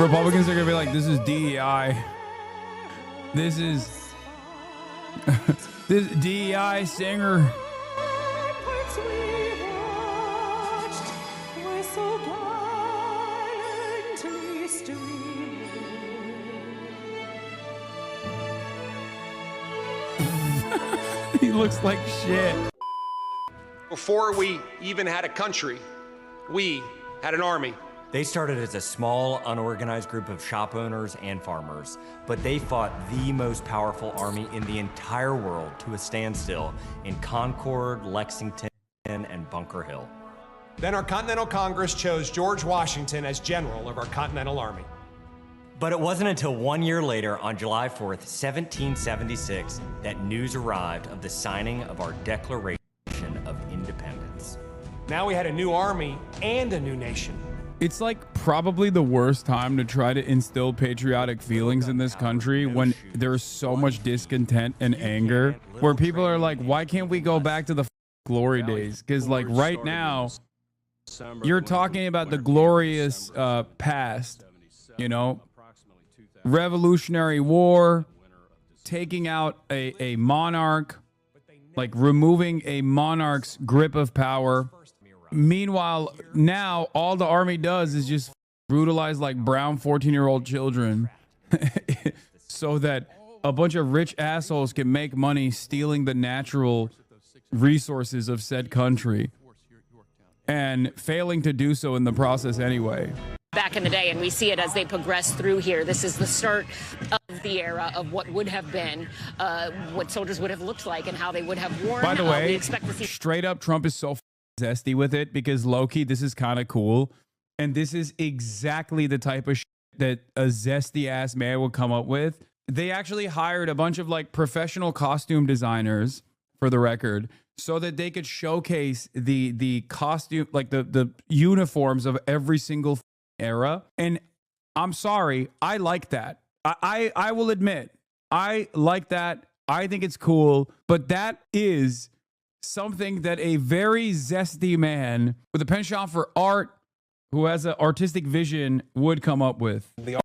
Republicans are gonna be like, this is DEI. This is this DEI singer. He looks like shit. Before we even had a country, we had an army. They started as a small, unorganized group of shop owners and farmers, but they fought the most powerful army in the entire world to a standstill in Concord, Lexington, and Bunker Hill. Then our Continental Congress chose George Washington as general of our Continental Army. But it wasn't until 1 year later, on July 4th, 1776, that news arrived of the signing of our Declaration of Independence. Now we had a new army and a new nation. It's like probably the worst time to try to instill patriotic feelings in this country when there's so much discontent and anger, where people are like, why can't we go back to the glory days? Because like right now, you're talking about the glorious past, you know, Revolutionary War, taking out a monarch, like removing a monarch's grip of power. Meanwhile, now all the army does is just brutalize like brown 14-year-old children so that a bunch of rich assholes can make money stealing the natural resources of said country and failing to do so in the process anyway. Back in the day, and we see it as they progress through here. This is the start of the era of what would have been, what soldiers would have looked like and how they would have worn. By the way, we expect to see straight up, Trump is so zesty with it because low-key, this is kind of cool. And this is exactly the type of shit that a zesty ass man would come up with. They actually hired a bunch of like professional costume designers, for the record, so that they could showcase the costume, like the uniforms of every single era. And I'm sorry, I like that. I will admit, I like that. I think it's cool, but that is something that a very zesty man with a penchant for art, who has an artistic vision, would come up with.